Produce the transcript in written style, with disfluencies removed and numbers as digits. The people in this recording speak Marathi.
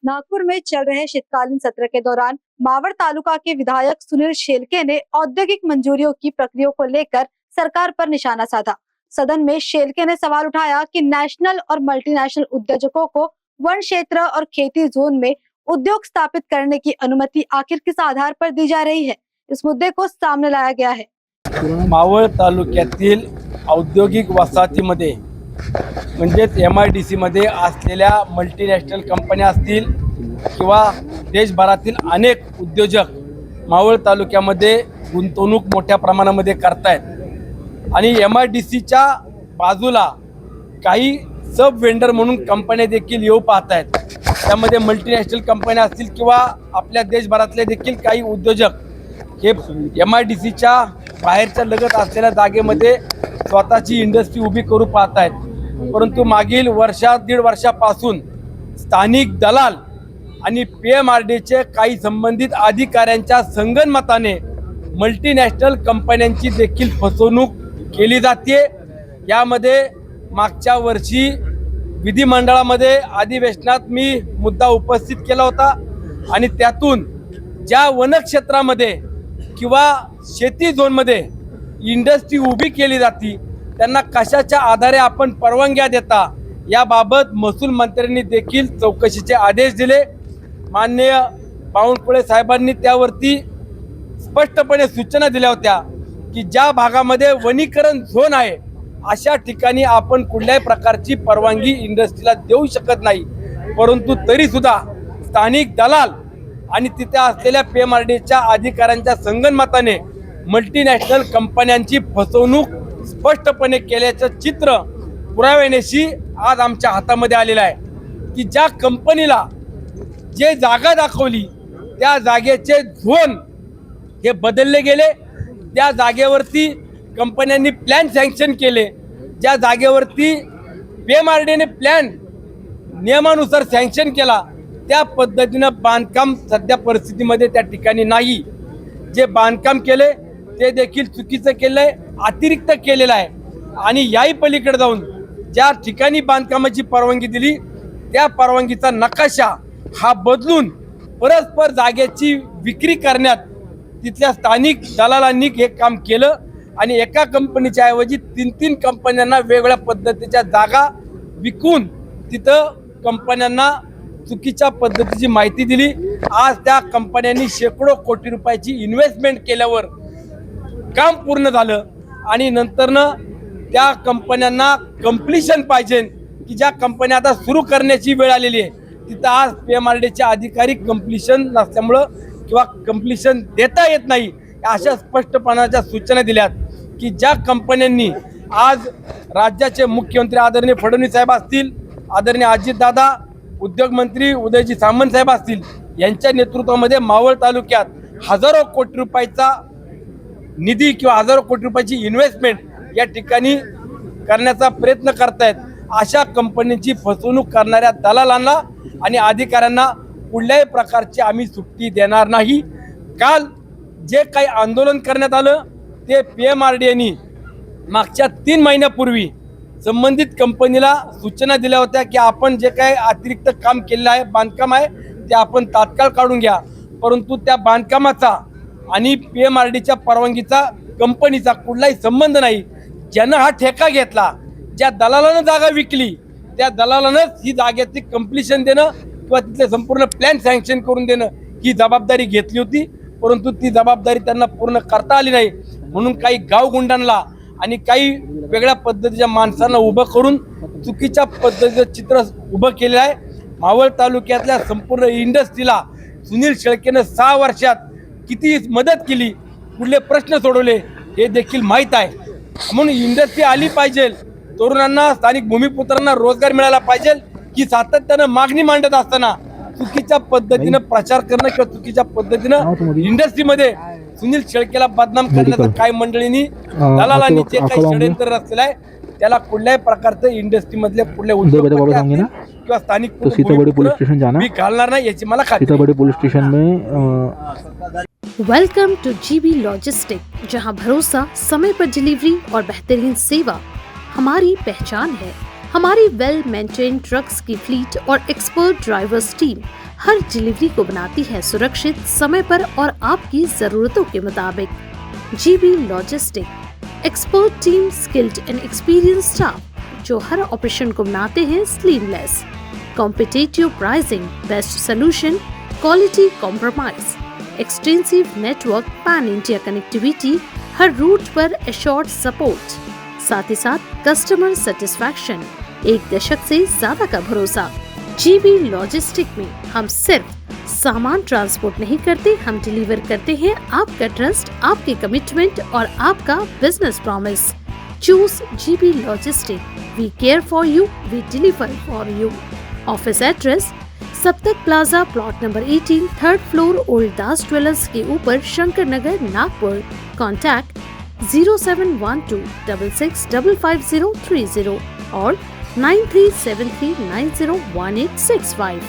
नागपुर में चल रहे शीतकालीन सत्र के दौरान मावड़ तालुका के विधायक सुनील शेलके ने औद्योगिक मंजूरियों की प्रक्रिया को लेकर सरकार पर निशाना साधा। सदन में शेलके ने सवाल उठाया कि नेशनल और मल्टीनेशनल उद्योजकों को वन क्षेत्र और खेती जोन में उद्योग स्थापित करने की अनुमति आखिर किस आधार पर दी जा रही है। इस मुद्दे को सामने लाया गया है। मावळ तालुक्यातील औद्योगिक वसाहतीमध्ये म्हणजेच MIDC मध्ये असलेल्या मल्टीनॅशनल कंपन्या असतील किंवा देशभरातील अनेक उद्योजक मावळ तालुक्यामध्ये गुंतवणूक मोठ्या प्रमाणामध्ये करतायत आणि MIDCच्या बाजूला काही सब वेंडर म्हणून कंपन्या देखील येऊ पाहतायत। त्यामध्ये मल्टीनॅशनल कंपन्या असतील किंवा आपल्या देशभरातले देखील काही उद्योजक हे MIDCच्या बाहेरच्या लगत असलेल्या जागेमध्ये स्वतःची इंडस्ट्री उभी करू पाहत आहेत। परंतु मागील दीड वर्षापासून स्थानिक दलाल आणि PMRDचे काही संबंधित अधिकाऱ्यांच्या संगनमताने मल्टीनॅशनल कंपन्यांची देखील फसवणूक केली जाते। यामध्ये मागच्या वर्षी विधिमंडळामध्ये अधिवेशनात मी मुद्दा उपस्थित केला होता आणि त्यातून ज्या वनक्षेत्रामध्ये किंवा शेती झोनमध्ये इंडस्ट्री उभी केली जाती त्यांना कशाच्या आधारे आपण परवानग्या देता याबाबत महसूल मंत्र्यांनी देखील चौकशीचे आदेश दिले। माननीय बावनकुळे साहेबांनी त्यावरती स्पष्टपणे सूचना दिल्या होत्या की ज्या भागामध्ये वनीकरण झोन आहे अशा ठिकाणी आपण कुठल्याही प्रकारची परवानगी इंडस्ट्रीला देऊ शकत नाही। परंतु तरी सुद्धा स्थानिक दलाल आणि तिथे असलेल्या PMRDच्या अधिकाऱ्यांच्या संगनमताने मल्टीनॅशनल कंपन्यांची फसवणूक स्पष्टपणे केल्याचं चित्र पुराव्यानेशी आज आमच्या हातामध्ये आलेलं आहे की ज्या कंपनीला जे जागा दाखवली त्या जागेचे झोन हे बदलले गेले। त्या जागेवरती कंपन्यांनी प्लॅन सँक्शन केले। ज्या जागेवरती PMRDने प्लॅन नियमानुसार सँक्शन केला त्या पद्धतीनं बांधकाम सध्या परिस्थितीमध्ये त्या ठिकाणी नाही। जे बांधकाम केले ते देखील चुकीचं केलंय, अतिरिक्त केलेलं आहे आणि याही पलीकडे जाऊन ज्या ठिकाणी बांधकामाची परवानगी दिली त्या परवानगीचा नकाशा हा बदलून परस्पर जागेची विक्री करण्यात तिथल्या स्थानिक दलालांनी हे काम केलं आणि एका कंपनीच्या ऐवजी 3 कंपन्यांना वेगवेगळ्या पद्धतीच्या जागा विकून तिथं कंपन्यांना चुकीच्या पद्धतीची माहिती दिली। आज त्या कंपन्यांनी शेकडो कोटी रुपयाची इन्व्हेस्टमेंट केल्यावर काम पूर्ण झालं आणि नंतरनं त्या कंपन्यांना कंप्लीशन पाहिजे की ज्या कंपन्या आता सुरू करण्याची वेळ आलेली आहे तिथं आज PMRDचे अधिकारी कंप्लीशन नसल्यामुळं किंवा कंप्लीशन देता येत नाही अशा स्पष्टपणाच्या सूचना दिल्यात की ज्या कंपन्यांनी आज राज्याचे मुख्यमंत्री आदरणीय फडणवीस साहेब असतील, आदरणीय अजितदादा, उद्योग मंत्री उदयजी सामंत साहेब असतील यांच्या नेतृत्वामध्ये मावळ तालुक्यात हजारो कोटी रुपयाचा निधी किंवा हजारो कोटी रुपयाची इन्व्हेस्टमेंट या ठिकाणी करण्याचा प्रयत्न करतायत अशा कंपनीची फसवणूक करणाऱ्या दलालांना आणि अधिकाऱ्यांना कुठल्याही प्रकारची आम्ही सुट्टी देणार नाही। काल जे काही आंदोलन करण्यात आलं ते PMRDने मागच्या 3 महिन्यापूर्वी संबंधित कंपनीला सूचना दिल्या होत्या की आपण जे काही अतिरिक्त काम केलेलं आहे बांधकाम आहे ते आपण तात्काळ काढून घ्या। परंतु त्या बांधकामाचा आणि PMRDच्या परवानगीचा कंपनीचा कुठलाही संबंध नाही। ज्यानं हा ठेका घेतला, ज्या दलालानं जागा विकली त्या दलालानंच ही जागेची कंप्लीशन देणं किंवा तिथले संपूर्ण प्लॅन सँक्शन करून देणं ही जबाबदारी घेतली होती। परंतु ती जबाबदारी त्यांना पूर्ण करता आली नाही म्हणून काही गावगुंडांना आणि काही वेगळ्या पद्धतीच्या माणसांना उभं करून चुकीच्या पद्धतीचं चित्र उभं केलेलं आहे। मावळ तालुक्यातल्या संपूर्ण इंडस्ट्रीला सुनील शेळकेनं 6 वर्षात किती मदत केली, कुठले प्रश्न सोडवले हे देखील माहीत आहे। म्हणून इंडस्ट्री आली पाहिजे, तरुणांना स्थानिक भूमिपुत्रांना रोजगार मिळाला पाहिजे की सातत्यानं मागणी मांडत असताना चुकीच्या पद्धतीनं प्रचार करणं किंवा चुकीच्या पद्धतीनं इंडस्ट्रीमध्ये सुनील शेळकेला बदनाम करण्याचं काही मंडळींनी दलालांनी जे काही षडयंत्र रचलेलं आहे त्याला कुठल्याही प्रकारचं इंडस्ट्री मधल्या कुठल्या उद्योगपती किंवा स्थानिक सीतामढ़ी पुलिस स्टेशन जाना मी घालणार नाही याची मला खात्री। सीतामढ़ी पुलिस स्टेशन में वेलकम टू GB लॉजिस्टिक, जहां भरोसा, समय पर डिलीवरी और बेहतरीन सेवा हमारी पहचान है। हमारी वेल मेंटेन ट्रक्स की फ्लीट और एक्सपर्ट ड्राइवर्स टीम हर डिलीवरी को बनाती है सुरक्षित, समय पर और आपकी जरूरतों के मुताबिक। GB logistic, expert team, skilled and experience staff जो हर ऑपरेशन को बनाते हैं seamless. Competitive pricing, best solution, quality compromise, extensive network, pan India connectivity, हर रूट पर एश्योर्ड सपोर्ट, साथ ही साथ कस्टमर सेटिस्फैक्शन, 1 दशक से ज्यादा का भरोसा। जीबी लॉजिस्टिक में हम सिर्फ सामान ट्रांसपोर्ट नहीं करते, हम डिलीवर करते हैं आपका ट्रस्ट, आपके कमिटमेंट और आपका business promise. Choose GB logistic, we care for you, we deliver for you. Office address Saptak plaza, plot number 18, 3rd floor, old Das jewellers के ऊपर, शंकर नगर, नागपुर। कॉन्टैक्ट 071266555030 और 9373901865।